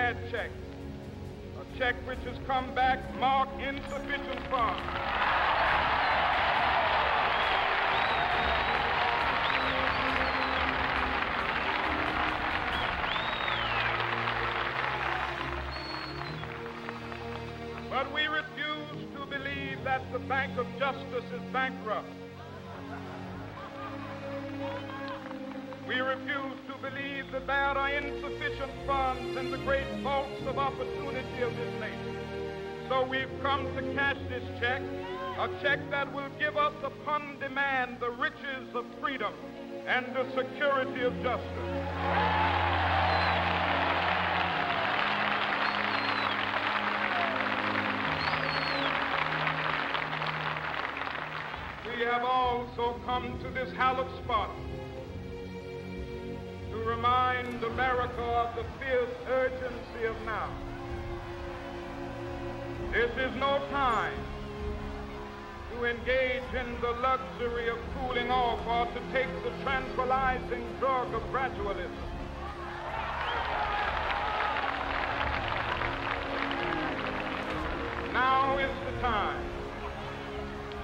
bad check, a check which has come back marked insufficient funds. But we refuse to believe that the Bank of Justice is bankrupt. We refuse to believe that there are insufficient funds in the great vaults of opportunity of this nation. So we've come to cash this check, a check that will give us upon demand the riches of freedom and the security of justice. We have also come to this hallowed spot to remind America of the fierce urgency of now. This is no time to engage in the luxury of cooling off or to take the tranquilizing drug of gradualism. Now is the time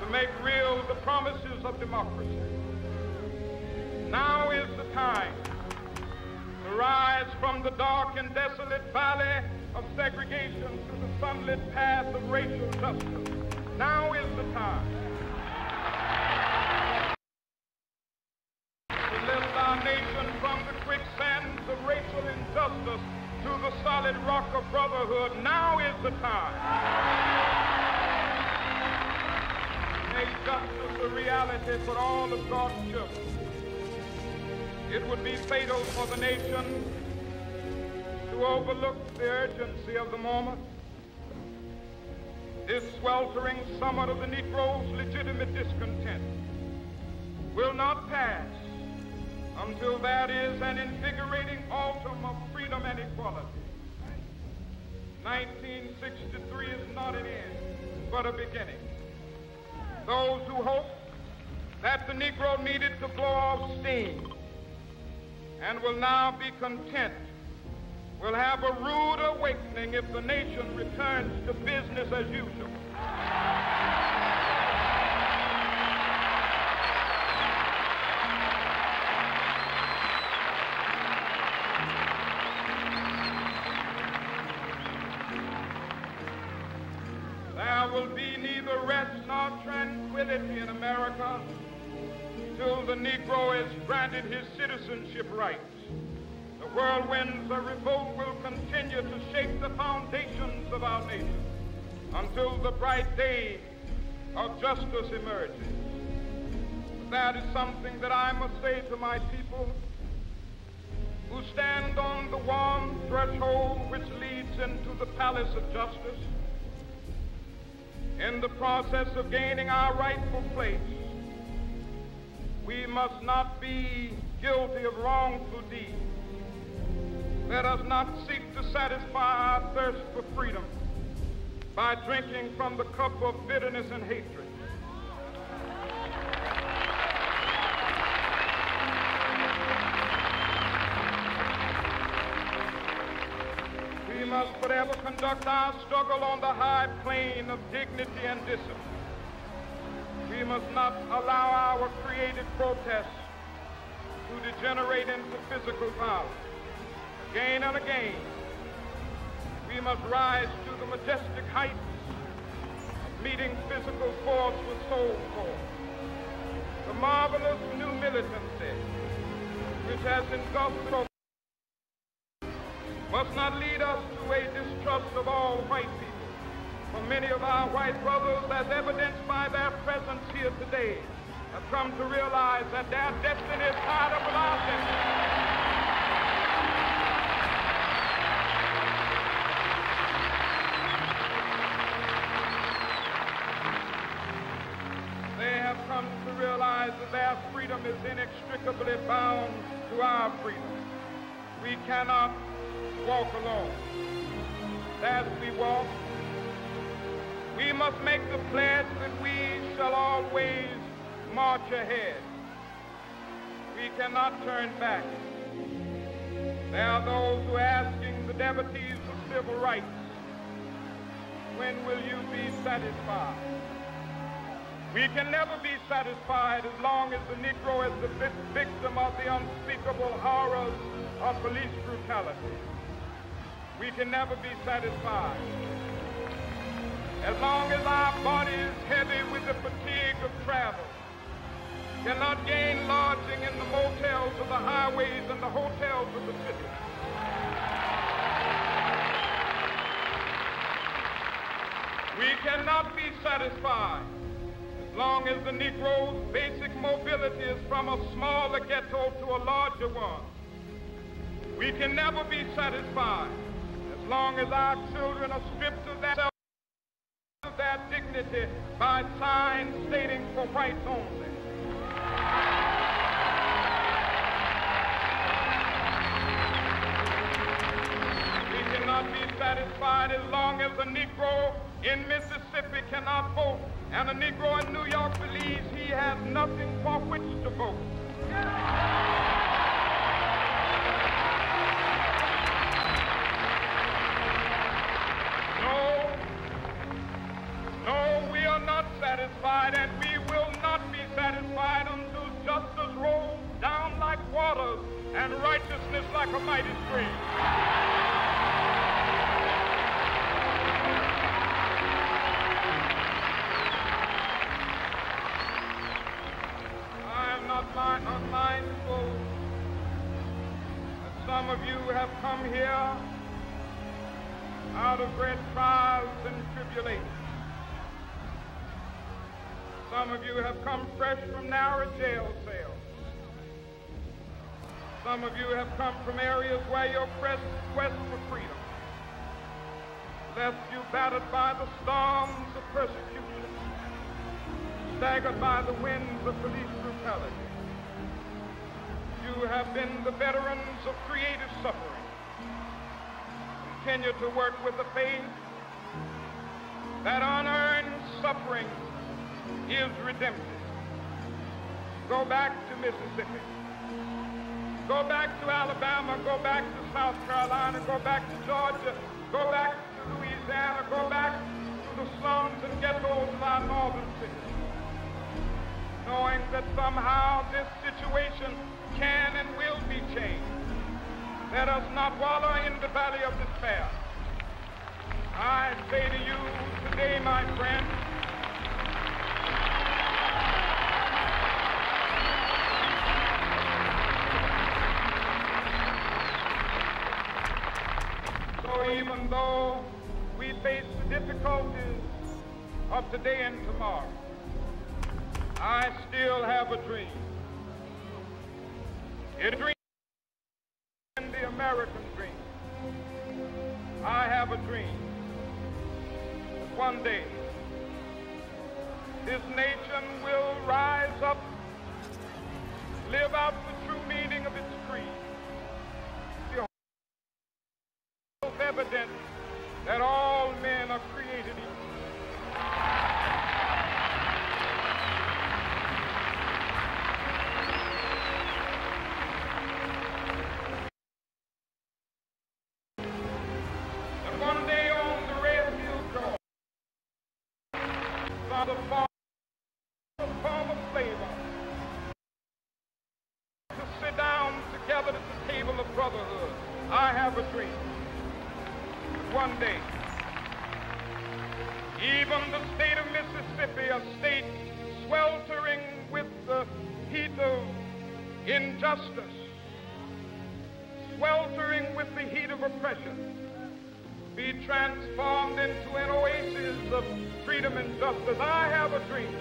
to make real the promises of democracy. Now is the time to rise from the dark and desolate valley of segregation to the sunlit path of racial justice. Now is the time to lift our nation from the quicksands of racial injustice to the solid rock of brotherhood. Now is the time to make justice a reality for all of God's children. It would be fatal for the nation to overlook the urgency of the moment. This sweltering summit of the Negro's legitimate discontent will not pass until there is an invigorating autumn of freedom and equality. 1963 is not an end, but a beginning. Those who hope that the Negro needed to blow off steam and will now be content will have a rude awakening if the nation returns to business as usual. There will be neither rest nor tranquility in America till the Negro is granted his citizenship rights. The whirlwinds of revolt will continue to shake the foundations of our nation until the bright day of justice emerges. But that is something that I must say to my people who stand on the warm threshold which leads into the palace of justice. In the process of gaining our rightful place, we must not be guilty of wrongful deeds. Let us not seek to satisfy our thirst for freedom by drinking from the cup of bitterness and hatred. We must forever conduct our struggle on the high plane of dignity and discipline. We must not allow our creative protests to degenerate into physical violence. Again and again, we must rise to the majestic heights of meeting physical force with soul force. The marvelous new militancy which has engulfed us must not lead us to a distrust of all white people. For many of our white brothers, as evidenced by their presence here today, have come to realize that their destiny is tied up with our destiny. They have come to realize that their freedom is inextricably bound to our freedom. We cannot walk alone. As we walk, we must make the pledge that we shall always march ahead. We cannot turn back. There are those who are asking the the devotees of civil rights, when will you be satisfied? We can never be satisfied as long as the Negro is the victim of the unspeakable horrors of police brutality. We can never be satisfied as long as our body is heavy with the fatigue of travel, cannot gain lodging in the motels of the highways and the hotels of the city. We cannot be satisfied as long as the Negro's basic mobility is from a smaller ghetto to a larger one. We can never be satisfied as long as our children are stripped of their dignity by signs stating for whites only. We cannot be satisfied as long as the Negro in Mississippi cannot vote and a Negro in New York believes he has nothing for which to vote. No, we are not satisfied, and we will not be satisfied until justice rolls down like waters and righteousness like a mighty stream. I am not unmindful that some of you have come here out of great trials and tribulations. Some of you have come fresh from narrow jail cells. Some of you have come from areas where your quest for freedom left you battered by the storms of persecution, staggered by the winds of police brutality. You have been the veterans of creative suffering. Continue to work with the faith that unearned suffering is redemptive. Go back to Mississippi. Go back to Alabama. Go back to South Carolina. Go back to Georgia. Go back to Louisiana. Go back to the slums and ghettos of our northern cities. Knowing that somehow this situation can and will be changed. Let us not wallow in the valley of despair. I say to you today, my friend, even though we face the difficulties of today and tomorrow, I still have a dream. A dream, the American dream. I have a dream that one day this nation will rise up, live out the true meaning of its creed. Evident that all men are created equal. And one day on the Redfield shore, saw the former slaver to sit down together at the table of brotherhood. I have a dream. One day, even the state of Mississippi, a state sweltering with the heat of injustice, sweltering with the heat of oppression, be transformed into an oasis of freedom and justice. I have a dream.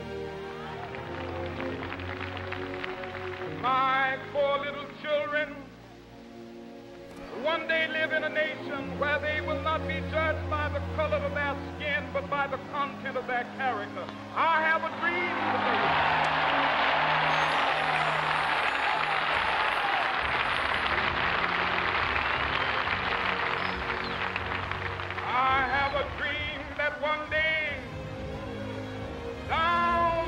My four little children one day live in a nation where they will not be judged by the color of their skin, but by the content of their character. I have a dream today. I have a dream that one day, down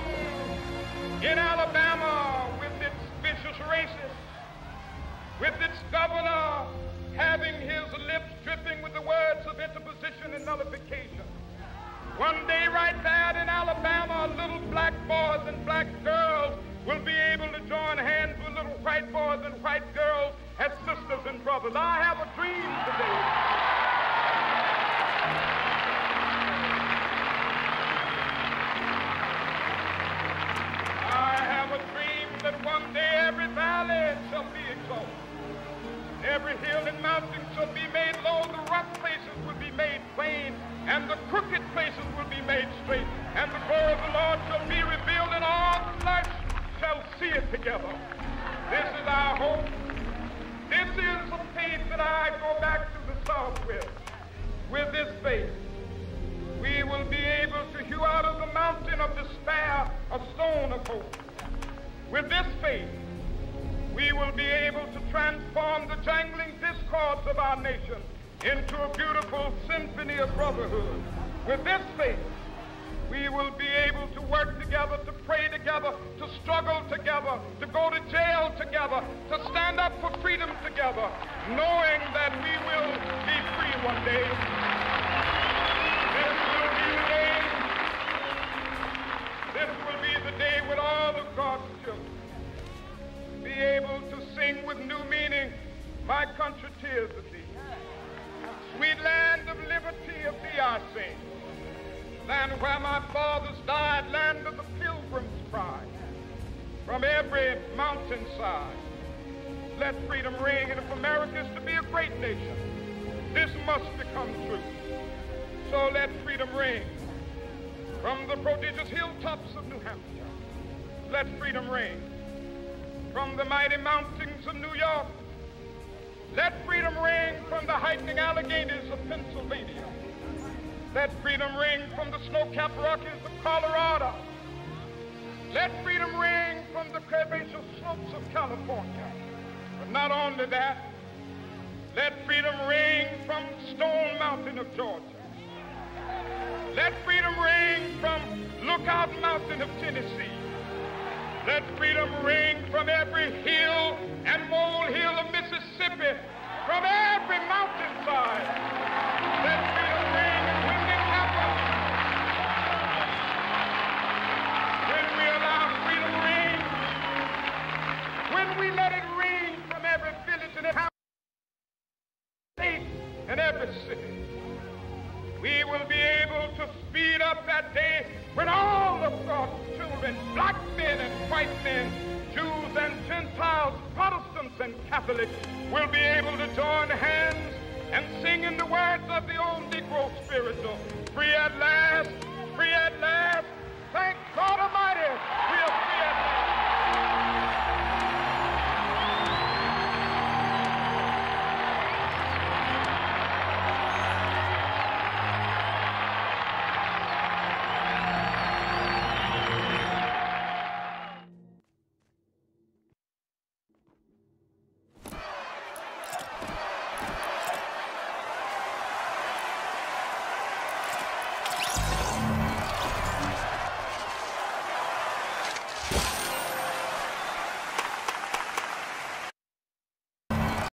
in Alabama, with its vicious racists, with its governor having his lips dripping black boys and black girls will be able to join hands with little white boys and white girls as sisters and brothers. I have a dream today. I have a dream that one day every valley shall be exalted. Every hill and mountain shall be made low, the rough places will be made plain, and the crooked places will be made straight, and the glory of the Lord shall be revealed, and all flesh shall see it together. This is our hope. This is the faith that I go back to the South with. With this faith, we will be able to hew out of the mountain of despair a stone of hope. With this faith, we will be able to transform the jangling discords of our nation into a beautiful symphony of brotherhood. With this faith, we will be able to work together, to pray together, to struggle together, to go to jail together, to stand up for freedom together, knowing that we will be free one day. This will be the day. This will be the day when all of God's children be able to sing with new meaning, my country, tears of thee. Sweet land of liberty, of thee I sing. Land where my fathers died, land of the pilgrim's pride. From every mountainside, let freedom ring. And if America is to be a great nation, this must become true. So let freedom ring. From the prodigious hilltops of New Hampshire, let freedom ring. From the mighty mountains of New York, let freedom ring. From the heightening Alleghenies of Pennsylvania, let freedom ring. From the snow-capped Rockies of Colorado, let freedom ring. From the curvaceous slopes of California. But not only that, let freedom ring from Stone Mountain of Georgia. Let freedom ring from Lookout Mountain of Tennessee. Let freedom ring from every hill and molehill of Mississippi, from every mountainside. Let freedom ring, and when it happens, when we allow freedom ring, when we let it ring from every village and every state and every city, we will be able to speed up that day when all of God's children, black men and white men, Jews and Gentiles, Protestants and Catholics, will be able to join hands and sing in the words of the old Negro spiritual, free at